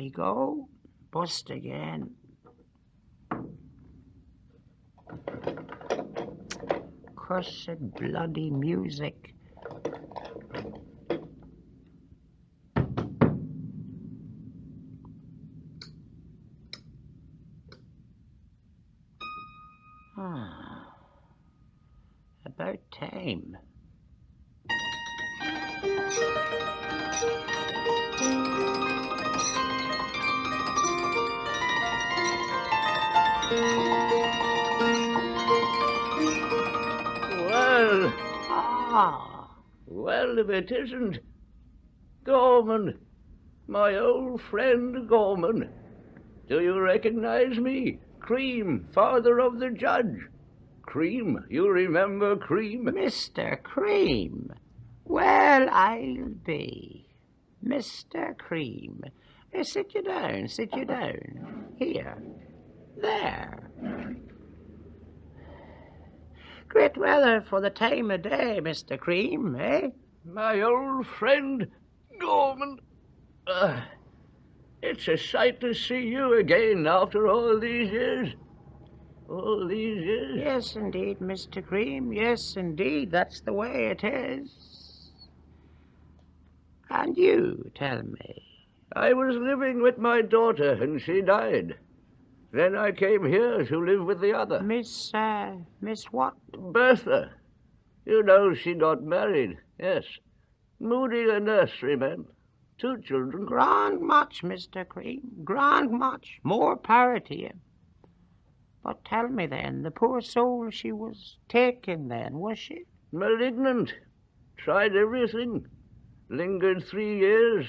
we go. Bust again. Cursed bloody music. About time. Well, if it isn't Gorman, my old friend Gorman. Do you recognize me? Cream, father of the judge. Cream, you remember Cream? Mr. Cream. Well, I'll be. Mr. Cream. Sit you down, sit you down. Here. There. Great weather for the time of day, Mr. Cream, eh? My old friend Gorman. It's a sight to see you again after all these years. All these years? Yes, indeed, Mr. Cream. Yes, indeed. That's the way it is. And you, tell me. I was living with my daughter and she died. Then I came here to live with the other. Miss what? Bertha. You know she got married, yes. Moody the nurseryman. 2 children. Grand much, Mr. Cream. Grand much. More power to you. But tell me then, the poor soul, she was taken then, was she? Malignant. Tried everything. Lingered 3 years.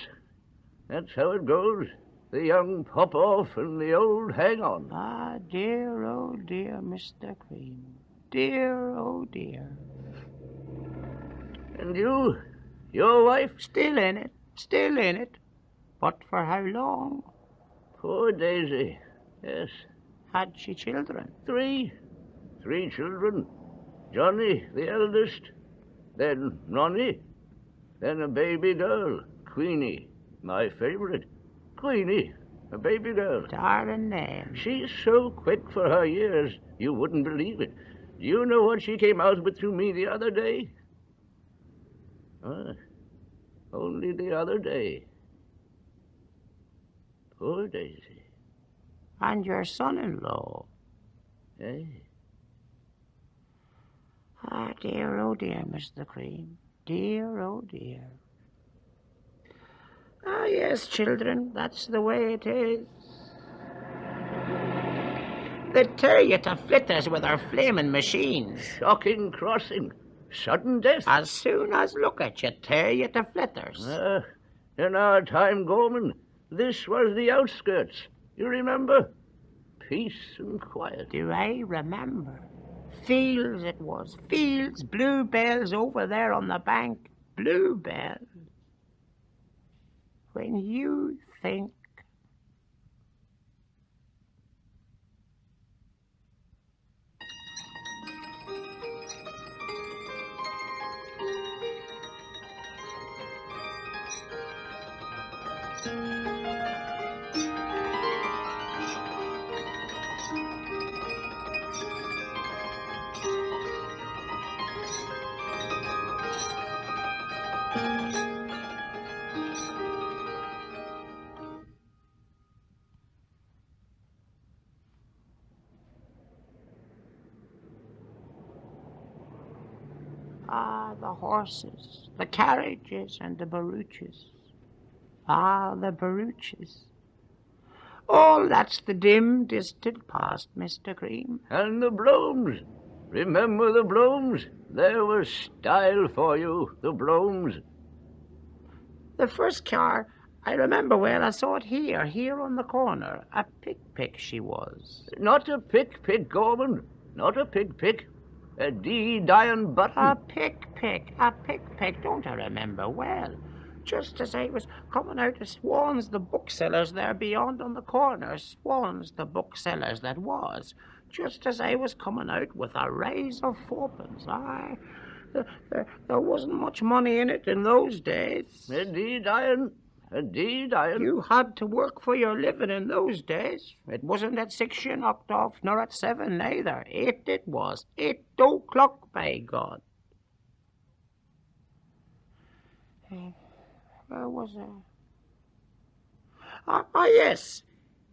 That's how it goes. The young pop off and the old hang on. Ah, dear, oh dear, Mr. Cream. Dear, oh dear. And you? Your wife? Still in it. Still in it. But for how long? Poor Daisy. Yes. Had she children? 3. 3 children. Johnny, the eldest. Then Ronnie. Then a baby girl, Queenie, my favorite. Queenie, a baby girl. Darling name. She's so quick for her years, you wouldn't believe it. Do you know what she came out with to me the other day? Only the other day. Poor Daisy. And your son-in-law. Eh? Ah, dear, oh dear, Mr. Cream. Dear, oh dear. Ah, yes, children, that's the way it is. They tear you to flitters with their flaming machines. Shocking crossing. Sudden death. As soon as look at you, tear you to flitters. In our time, Gorman, this was the outskirts. You remember? Peace and quiet. Do I remember? Fields it was. Fields, bluebells over there on the bank. Bluebells. When you think the horses, the carriages, and the barouches. Ah, the barouches. Oh, that's the dim, distant past, Mr. Cream. And the Blomes. Remember the Blomes? There was style for you, the Blomes. The first car, I remember well, I saw it here on the corner. A pick she was. Not a pick, Gorman. Not a pick. A D-Dion button. A pick. Don't I remember well? Just as I was coming out of Swan's, the booksellers there beyond on the corner. Swan's, the booksellers that was. Just as I was coming out with a raise of 4pence. There wasn't much money in it in those days. A D-Dion. Indeed, Iron. You had to work for your living in those days. It wasn't at 6 you knocked off, nor at 7 neither. 8 it was. 8 o'clock, by God. Where was I? Yes.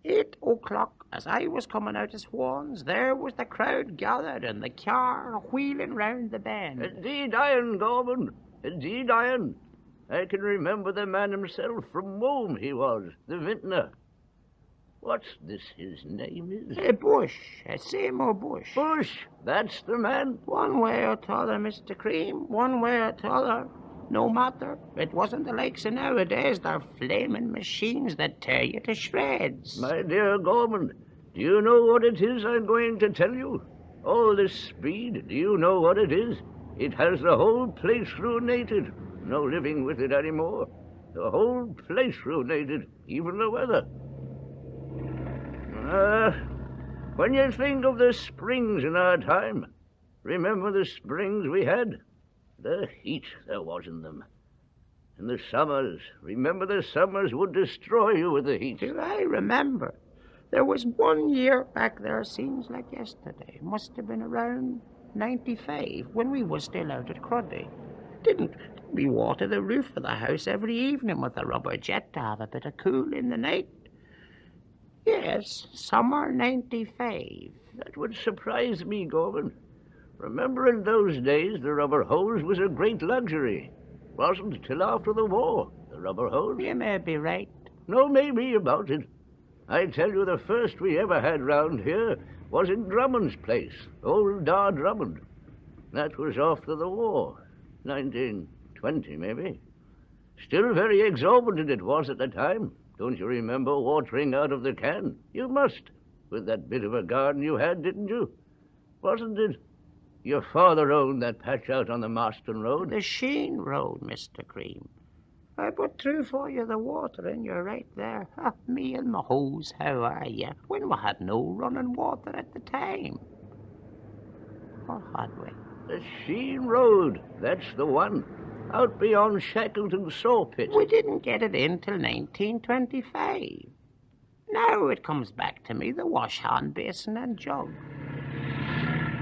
8 o'clock, as I was coming out of Swans, there was the crowd gathered and the car wheeling round the bend. Indeed, Iron, Gorman. Indeed, Iron. I can remember the man himself from whom he was, the vintner. What's this his name is? Bush, Samuel Bush. Bush, that's the man. One way or t'other, Mr. Cream, one way or t'other. No matter. It wasn't the likes of nowadays. They're flaming machines that tear you to shreds. My dear Gorman, do you know what it is I'm going to tell you? All this speed, do you know what it is? It has the whole place ruinated. No living with it anymore. The whole place ruinated, even the weather. When you think of the springs in our time, remember the springs we had? The heat there was in them. And the summers, remember the summers would destroy you with the heat. Do I remember? There was 1 year back there, seems like yesterday. Must have been around 95, when we was still out at Cruddy. Didn't we water the roof of the house every evening with a rubber jet to have a bit of cool in the night? Yes, summer 95. That would surprise me, Gorman. Remember in those days the rubber hose was a great luxury. Wasn't till after the war, the rubber hose. You may be right. No maybe about it. I tell you the first we ever had round here was in Drummond's place, old Dar Drummond. That was after the war, 1920 maybe. Still very exorbitant it was at the time. Don't you remember watering out of the can? You must, with that bit of a garden you had, didn't you? Wasn't it? Your father owned that patch out on the Marston Road. The Sheen Road, Mr. Cream. I put through for you the water, and you're right there. Me and my hose, how are you? When we had no running water at the time. Or had we? The Sheen Road, that's the one. Out beyond Shackleton's saw pit. We didn't get it in till 1925. Now it comes back to me, the wash-hand basin and jug.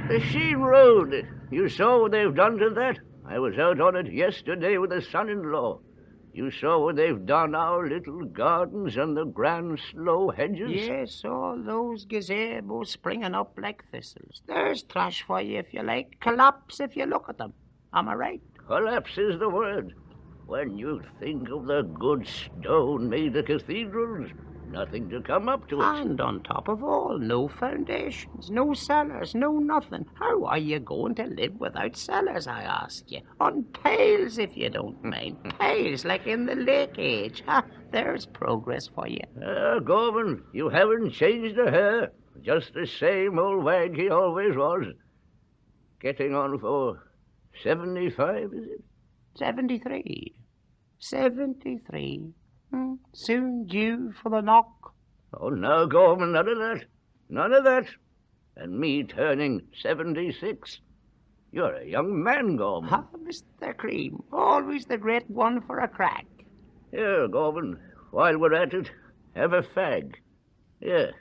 The Sheen Road. You saw what they've done to that? I was out on it yesterday with a son-in-law. You saw what they've done our little gardens and the grand slow hedges? Yes, all those gazebos springing up like thistles. There's trash for you if you like. Collapse if you look at them. Am I right? Collapse is the word. When you think of the good stone made the cathedrals, nothing to come up to it. And on top of all, no foundations, no cellars, no nothing. How are you going to live without cellars, I ask you? On tiles, if you don't mind. Tiles, like in the Lake Age. There's progress for you. Gorman, you haven't changed a hair. Just the same old wag he always was. Getting on for 75, is it? 73. 73. Soon due for the knock. Oh, no, Gorman, none of that. None of that. And me turning 76. You're a young man, Gorman. Mr. Cream, always the great one for a crack. Here, Gorman, while we're at it, have a fag. Here.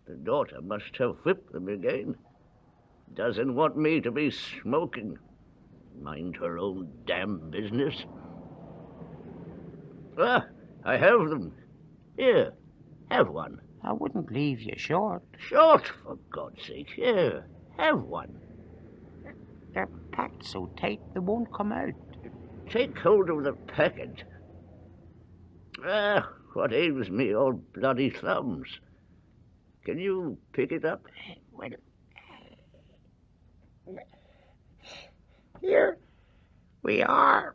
The daughter must have whipped them again. Doesn't want me to be smoking. Mind her own damn business. I have them. Here, have one. I wouldn't leave you short. Short, for God's sake. Here, have one. They're packed so tight they won't come out. Take hold of the packet. What ails me, all bloody thumbs? Can you pick it up? Well, here we are.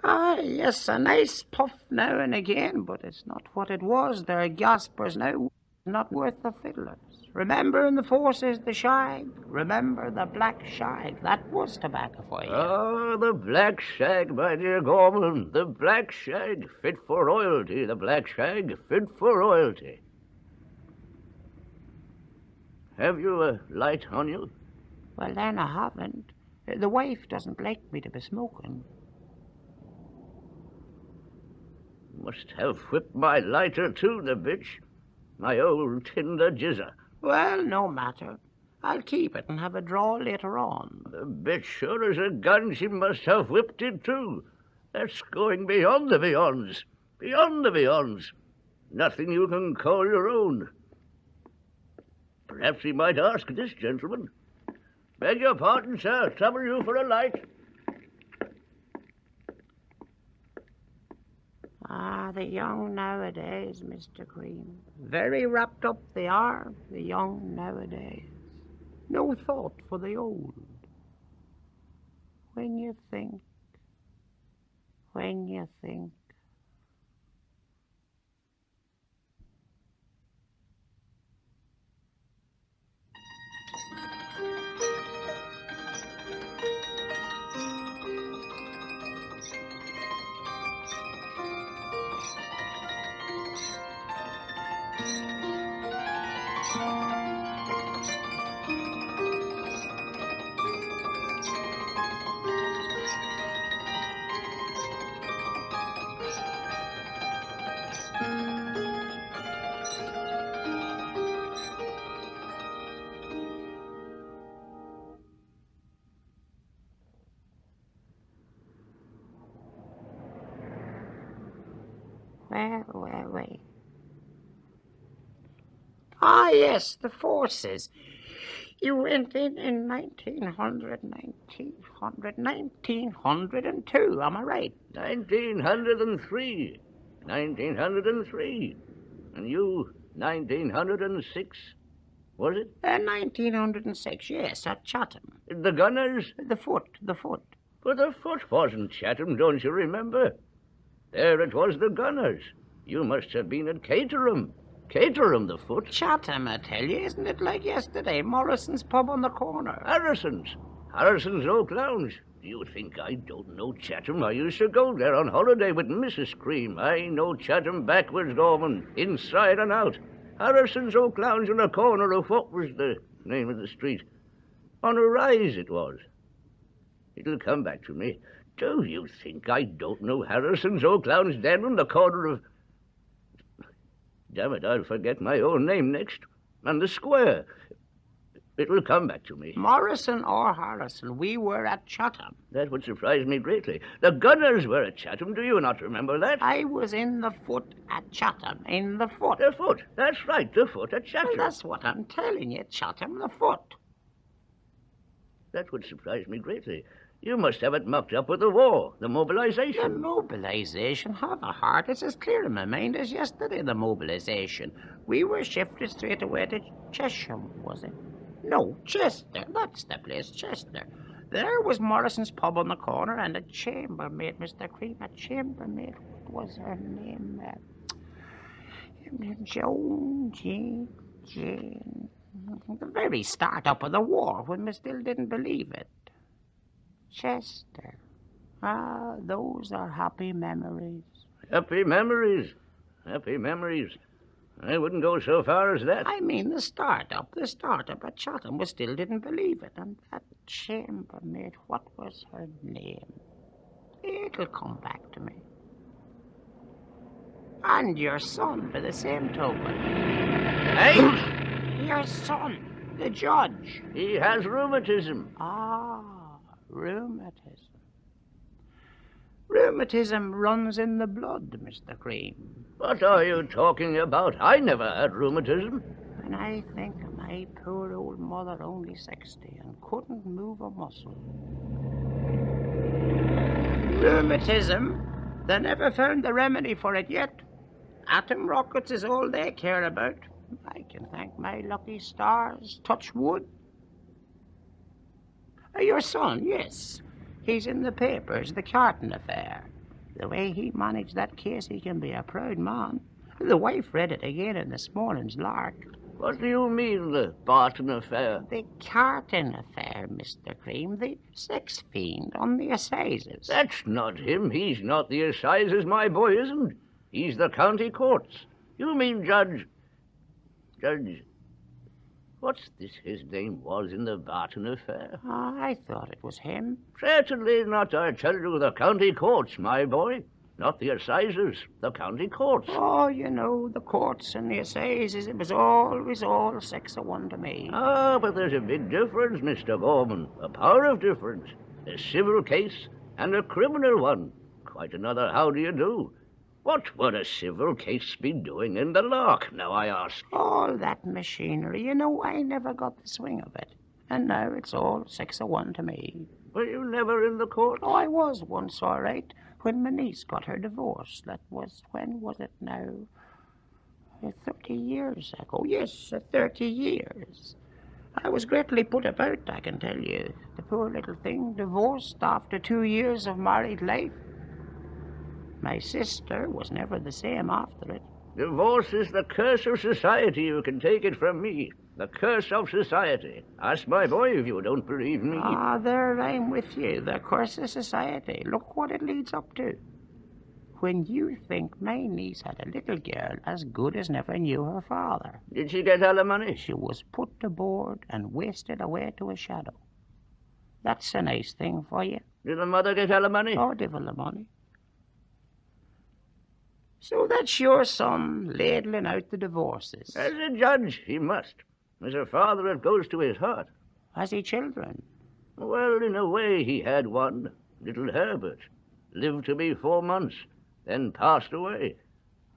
Yes, a nice puff now and again, but it's not what it was. They're gaspers now, not worth the fiddlers. Remember in the forces the shag? Remember the black shag? That was tobacco for you. Oh, the black shag, my dear Gorman. The black shag, fit for royalty. The black shag, fit for royalty. Have you a light on you? Well, then I haven't. The wife doesn't like me to be smoking. Must have whipped my lighter too, the bitch. My old tinder jizzer. Well, no matter. I'll keep it and have a draw later on. The bitch sure as a gun she must have whipped it too. That's going beyond the beyonds. Beyond the beyonds. Nothing you can call your own. Perhaps we might ask this gentleman. Beg your pardon, sir. Trouble you for a light? Ah, the young nowadays, Mr. Cream. Very wrapped up they are, the young nowadays. No thought for the old. When you think. Wait. Ah, yes, the forces. You went in 1902, am I right? 1903. 1903. And you, 1906, was it? 1906, yes, at Chatham. The gunners? The foot. But the foot wasn't Chatham, don't you remember? There it was, the gunners. You must have been at Caterham. Caterham, the foot. Chatham, I tell you, isn't it like yesterday? Morrison's pub on the corner. Harrison's Oak Lounge. Do you think I don't know Chatham? I used to go there on holiday with Mrs. Cream. I know Chatham backwards, Gorman, inside and out. Harrison's Oak Lounge on the corner of what was the name of the street? On a rise it was. It'll come back to me. Do you think I don't know Harrison's Oak Lounge then on the corner of... Damn it, I'll forget my own name next. And the square. It'll come back to me. Morrison or Harrison, we were at Chatham. That would surprise me greatly. The gunners were at Chatham. Do you not remember that? I was in the foot at Chatham. In the foot. The foot. That's right, the foot at Chatham. Well, that's what I'm telling you, Chatham, the foot. That would surprise me greatly. You must have it mucked up with the war, the mobilization. The mobilization? Have a heart. It's as clear in my mind as yesterday, the mobilization. We were shifted straight away to Chesham, was it? No, Chester. That's the place, Chester. There was Morrison's pub on the corner and a chambermaid, Mr. Cream, a chambermaid. What was her name? Jane. The very start up of the war, when we still didn't believe it. Chester. Ah, those are happy memories. Happy memories. Happy memories. I wouldn't go so far as that. I mean, the start-up at Chatham, we still didn't believe it. And that chambermaid, what was her name? It'll come back to me. And your son, by the same token. Hey? Your son, the judge. He has rheumatism. Ah, rheumatism. Rheumatism runs in the blood, Mr. Cream. What are you talking about? I never had rheumatism. And I think of my poor old mother, only 60, and couldn't move a muscle. Rheumatism? They never found the remedy for it yet. Atom rockets is all they care about. I can thank my lucky stars. Touch wood. Your son, yes. He's in the papers, the Carton affair. The way he managed that case, he can be a proud man. The wife read it again in this morning's Lark. What do you mean, the Barton affair? The Carton affair, Mr. Cream. The sex fiend on the assizes. That's not him. He's not the assizes, my boy isn't. He's the county courts. You mean Judge... What's this his name was in the Barton affair? Oh, I thought it was him. Certainly not, I tell you, the county courts, my boy. Not the assizes, the county courts. Oh, you know, the courts and the assizes, it was always all 6-1 to me. Ah, but there's a big difference, Mr. Gorman. A power of difference. A civil case and a criminal one. Quite another how do you do. What would a civil case be doing in the lock, now I ask? All that machinery, you know, I never got the swing of it. And now it's all 6-1 to me. Were you never in the court? Oh, I was once, all right, when my niece got her divorce. That was, when was it now? 30 years ago. Yes, 30 years. I was greatly put about, I can tell you. The poor little thing divorced after 2 years of married life. My sister was never the same after it. Divorce is the curse of society, you can take it from me. The curse of society. Ask my boy if you don't believe me. Ah, there I'm with you. The curse of society. Look what it leads up to. When you think my niece had a little girl as good as never knew her father. Did she get alimony? She was put to board and wasted away to a shadow. That's a nice thing for you. Did the mother get alimony? Oh, divil the money. So that's your son ladling out the divorces. As a judge, he must. As a father, it goes to his heart. Has he children? Well, in a way, he had one. Little Herbert. Lived to be 4 months, then passed away.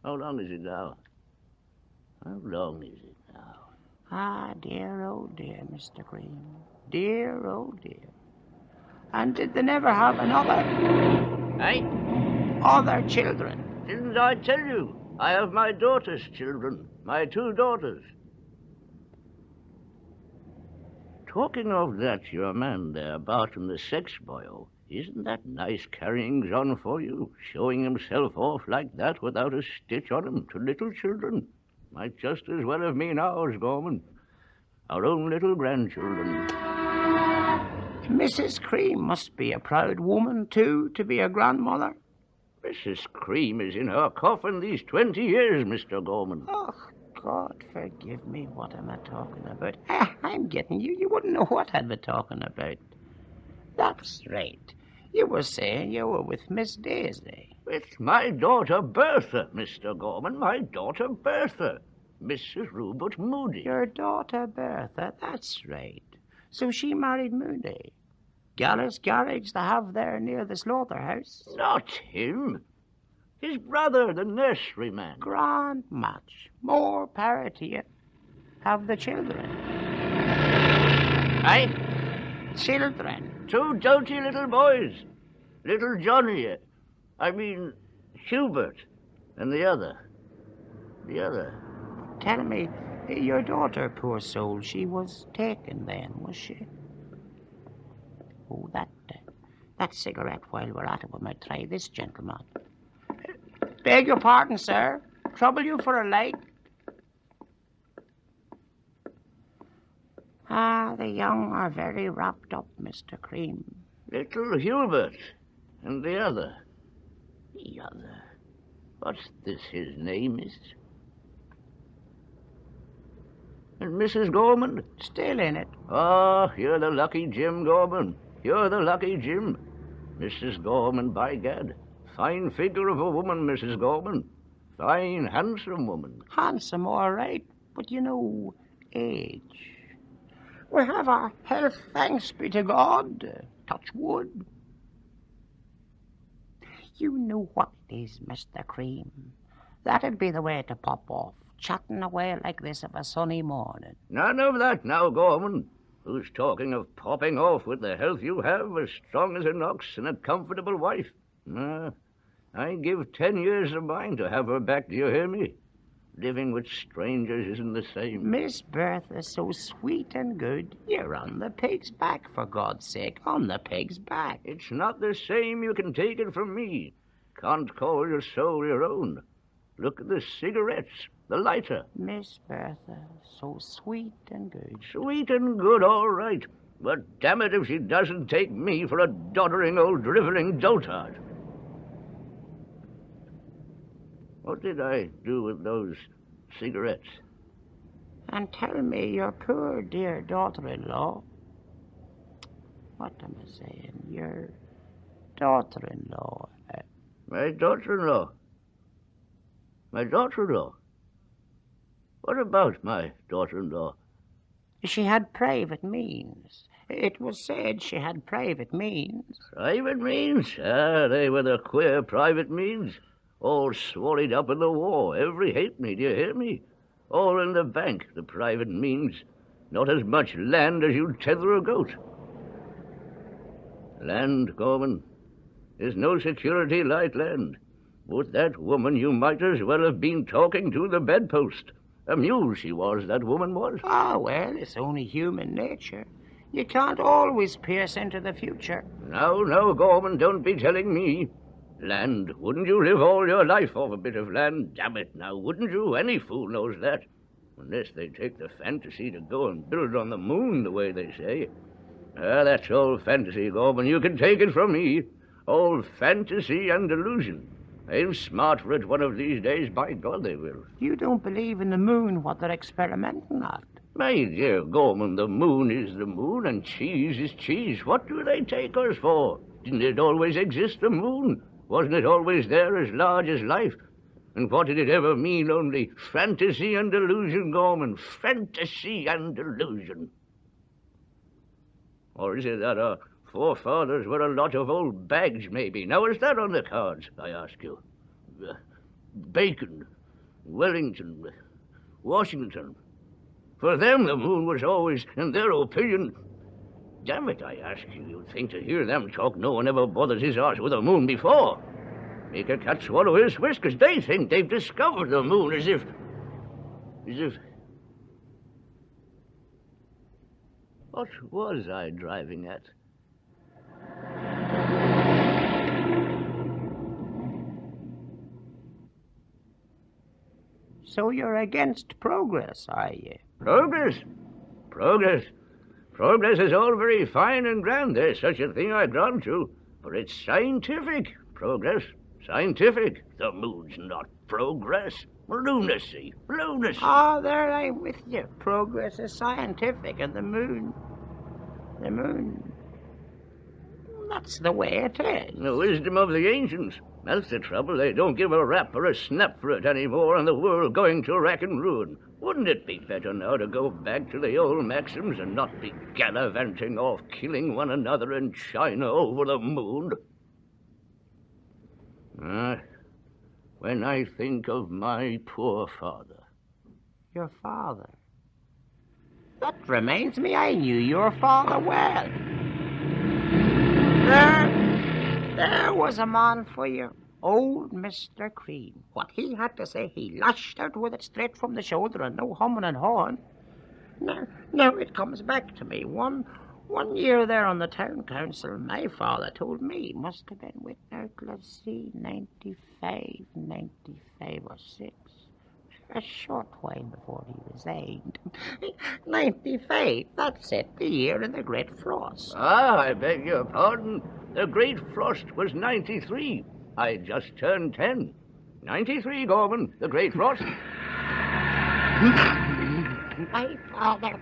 How long is it now? How long is it now? Ah, dear, oh dear, Mr. Cream. Dear, oh dear. And did they never have another? Eh? Other children? Didn't I tell you? I have my daughter's children. My 2 daughters. Talking of that, your man there, Barton the sex boyo, isn't that nice carryings on for you? Showing himself off like that without a stitch on him to little children. Might just as well have been ours, Gorman. Our own little grandchildren. Mrs. Cream must be a proud woman, too, to be a grandmother. Mrs. Cream is in her coffin these 20 years, Mr. Gorman. Oh, God, forgive me. What am I talking about? I'm getting you. You wouldn't know what I'd be talking about. That's right. You were saying you were with Miss Daisy. With my daughter Bertha, Mr. Gorman. My daughter Bertha. Mrs. Rupert Moody. Your daughter Bertha, that's right. So she married Moody. Gallus garage they have there near the slaughterhouse. Not him. His brother, the nurseryman. Grand match. More power to you. Have the children. Aye? Children. 2 doty little boys. Little Johnny. I mean, Hubert. And the other. Tell me, your daughter, poor soul, she was taken then, was she? Oh, that cigarette, while we're at it, we might try this, gentleman. Beg your pardon, sir. Trouble you for a light? Ah, the young are very wrapped up, Mr. Cream. Little Hubert. And the other. What's this his name is? And Mrs. Gorman? Still in it. Oh, you're the lucky Jim Gorman. You're the lucky Jim. Mrs. Gorman, by gad. Fine figure of a woman, Mrs. Gorman. Fine, handsome woman. Handsome, all right. But, you know, age. We have our health, thanks be to God. Touch wood. You know what it is, Mr. Cream. That'd be the way to pop off, chatting away like this of a sunny morning. None of that now, Gorman. Who's talking of popping off with the health you have, as strong as an ox and a comfortable wife? I'd give 10 years of mine to have her back, do you hear me? Living with strangers isn't the same. Miss Bertha's so sweet and good. You're on the pig's back, for God's sake, on the pig's back. It's not the same, you can take it from me. Can't call your soul your own. Look at the cigarettes, the lighter. Miss Bertha, so sweet and good. Sweet and good, all right. But damn it if she doesn't take me for a doddering old drivelling dotard. What did I do with those cigarettes? And tell me, your poor dear daughter-in-law, what am I saying? Your daughter-in-law. My daughter-in-law? My daughter-in-law? What about my daughter-in-law? She had private means. It was said she had private means. Private means? Ah, they were the queer private means. All swallowed up in the war, every halfpenny, do you hear me? All in the bank, the private means. Not as much land as you'd tether a goat. Land, Gorman. There's no security like land. With that woman, you might as well have been talking to the bedpost. A mule she was, that woman was. Ah, well, it's only human nature. You can't always pierce into the future. No, Gorman, don't be telling me. Land. Wouldn't you live all your life off a bit of land? Damn it, now, wouldn't you? Any fool knows that. Unless they take the fantasy to go and build on the moon, the way they say. Ah, that's all fantasy, Gorman. You can take it from me. All fantasy and illusion. They'll smart for it one of these days. By God, they will. You don't believe in the moon, what they're experimenting on. My dear Gorman, the moon is the moon, and cheese is cheese. What do they take us for? Didn't it always exist, the moon? Wasn't it always there, as large as life? And what did it ever mean? Only fantasy and illusion, Gorman. Fantasy and illusion. Or is it that our forefathers were a lot of old bags, maybe? Now, is that on the cards, I ask you? Bacon, Wellington, Washington. For them, the moon was always, in their opinion... Damn it, I ask you, you'd think to hear them talk no one ever bothers his arse with the moon before. Make a cat swallow his whiskers. They think they've discovered the moon as if... What was I driving at? So you're against progress, are you? Progress? Progress is all very fine and grand. There's such a thing I grant you. But it's scientific progress. Scientific. The moon's not progress. Lunacy. Ah, there I'm with you. Progress is scientific, and the moon... That's the way it is. The wisdom of the ancients. That's the trouble. They don't give a rap or a snap for it anymore, and the world going to rack and ruin. Wouldn't it be better now to go back to the old maxims and not be gallivanting off, killing one another in China over the moon? When I think of my poor father. Your father? That reminds me, I knew your father well. There was a man for you. Old Mr. Cream. What he had to say, he lashed out with it straight from the shoulder and no humming and hawing. Now it comes back to me. One year there on the town council, my father told me, must have been with, let's see, 95 or 6. A short while before he resigned. 95, that's it, the year of the Great Frost. Ah, I beg your pardon. The Great Frost was 93. I just turned 10. 93, Gorman, the Great Frost. My father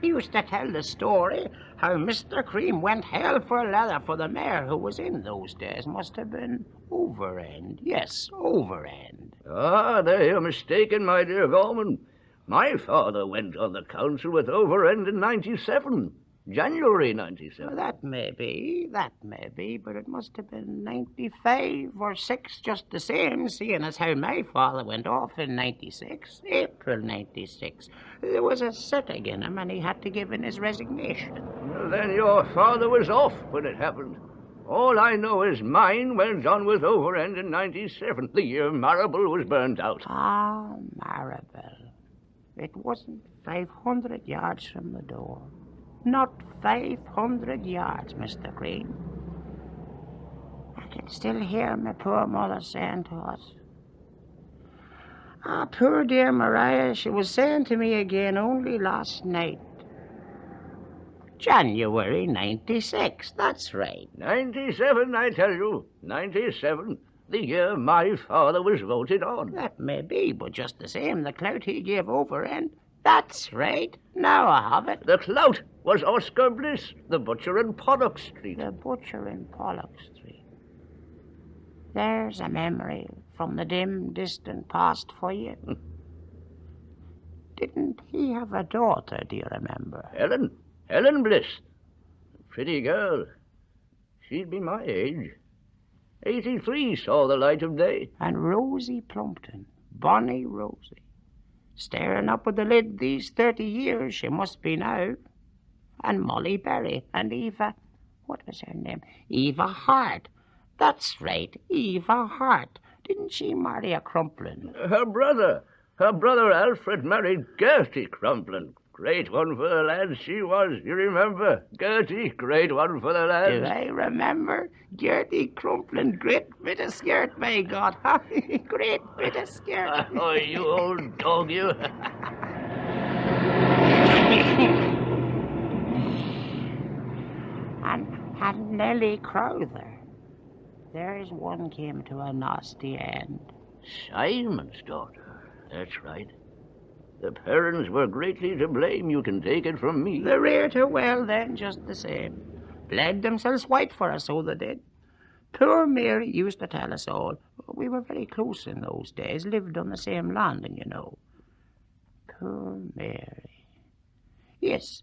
used to tell the story how Mr. Cream went hell for leather for the mayor who was in those days. Must have been Overend. Yes, Overend. Ah, there you're mistaken, my dear Gorman. My father went on the council with Overend in 97. January 97. That may be, but it must have been 95 or 6 just the same, seeing as how my father went off in 96, April 96. There was a setting in him and he had to give in his resignation. Well, then your father was off when it happened. All I know is mine went on with Overend in 97, the year Marable was burned out. Ah, Marable. It wasn't 500 yards from the door. Not 500 yards, Mr. Green. I can still hear my poor mother saying to us, ah, poor dear Maria, she was saying to me again only last night. January 96, that's right. 97, I tell you. 97, the year my father was voted on. That may be, but just the same, the clout he gave Overend That's right. Now I have it. The clout was Oscar Bliss, the butcher in Pollock Street. The butcher in Pollock Street. There's a memory from the dim, distant past for you. Didn't he have a daughter, do you remember? Helen Bliss. A pretty girl. She'd be my age. 83 saw the light of day. And Rosie Plumpton, bonny Rosie. Staring up at the lid these 30 years, she must be now. And Molly Berry and Eva, what was her name? Eva Hart. That's right, Eva Hart. Didn't she marry a Crumplin? Her brother Alfred married Gertie Crumplin. Great one for the lads she was, you remember? Gertie, great one for the lads. Do I remember? Gertie Crumplin, great bit of skirt, by God. Great bit of skirt. Oh, you old dog, you. and Nellie Crowther. There's one came to a nasty end. Simon's daughter, that's right. The parents were greatly to blame, you can take it from me. They reared her well then, just the same. Bled themselves white for her, so they did. Poor Mary used to tell us all. We were very close in those days, lived on the same landing, you know. Poor Mary. Yes,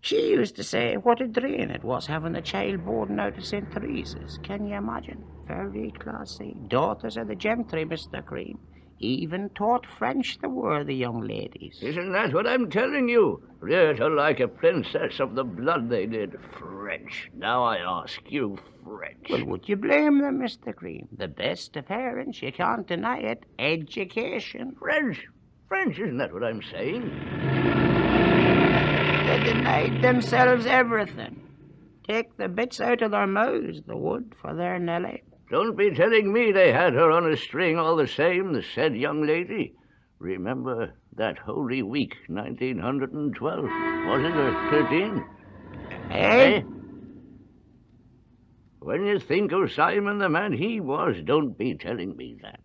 she used to say what a drain it was having the child boarding out of St. Teresa's. Can you imagine? Very classy. Daughters of the gentry, Mr. Cream. Even taught French the worthy young ladies. Isn't that what I'm telling you? Reared her like a princess of the blood they did. French. Now I ask you, French. Well, would you blame them, Mr. Cream? The best of parents, you can't deny it. Education. French, isn't that what I'm saying? They denied themselves everything. Take the bits out of their mouths, they would, for their Nellie. Don't be telling me they had her on a string all the same, the said young lady. Remember that Holy Week, 1912. Was it, or 13? Eh? When you think of Simon the man he was, don't be telling me that.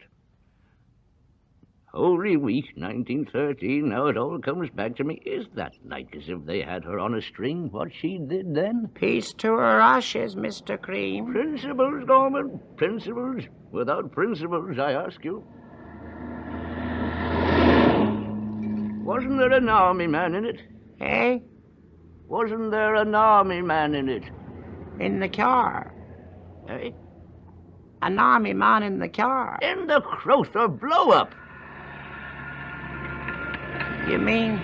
Holy Week, 1913, now it all comes back to me. Is that like as if they had her on a string, what she did then? Peace to her ashes, Mr. Cream. Principles, Gorman, principles. Without principles, I ask you. Wasn't there an army man in it? Eh? Wasn't there an army man in it? In the car. Eh? An army man in the car. In the Crowther blow-up. You mean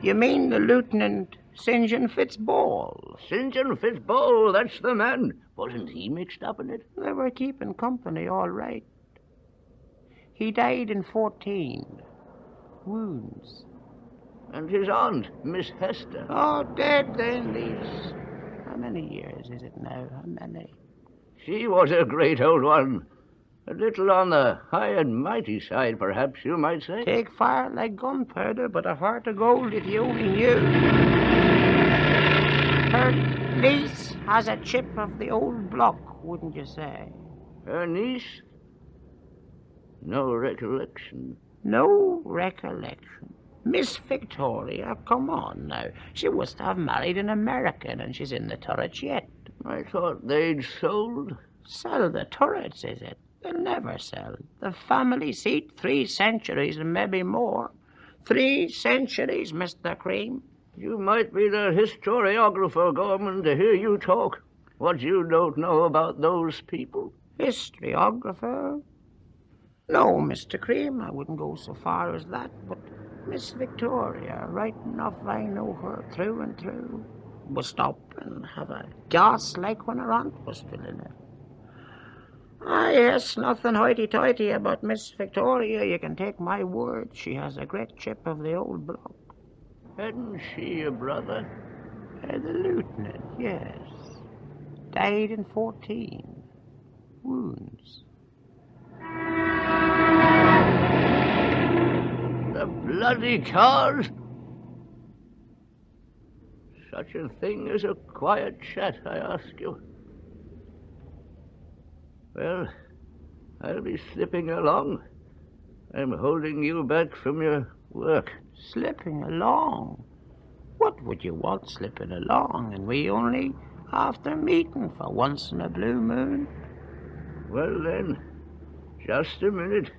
the Lieutenant St. John Fitzball? St. John Fitzball, that's the man. Wasn't he mixed up in it? They were keeping company, all right. He died in 14. Wounds. And his aunt, Miss Hester. Oh, dead then, these. How many years is it now? How many? She was a great old one. A little on the high and mighty side, perhaps you might say. Take fire like gunpowder, but a heart of gold if you only knew. Her niece has a chip of the old block, wouldn't you say? Her niece? No recollection. No recollection. Miss Victoria, come on now. She was to have married an American, and she's in the turrets yet. I thought they'd sold. Sell the turrets, is it? They'll never sell. The family seat, 3 centuries and maybe more. 3 centuries, Mr. Cream. You might be the historiographer, Gorman, to hear you talk. What you don't know about those people. Historiographer? No, Mr. Cream, I wouldn't go so far as that, but Miss Victoria, right enough I know her through and through. Would stop and have a gas like when her aunt was still in it. Ah, yes, nothing hoity-toity about Miss Victoria. You can take my word. She has a great chip of the old block. Hadn't she a brother? The lieutenant, yes. Died in 14. Wounds. The bloody cars! Such a thing as a quiet chat, I ask you. Well, I'll be slipping along. I'm holding you back from your work. Slipping along? What would you want slipping along, and we only after meeting for once in a blue moon? Well then, just a minute,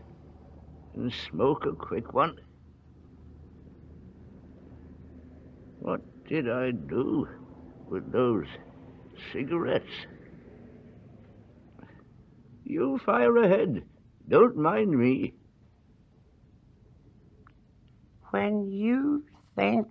and smoke a quick one. What did I do with those cigarettes? You fire ahead. Don't mind me. When you think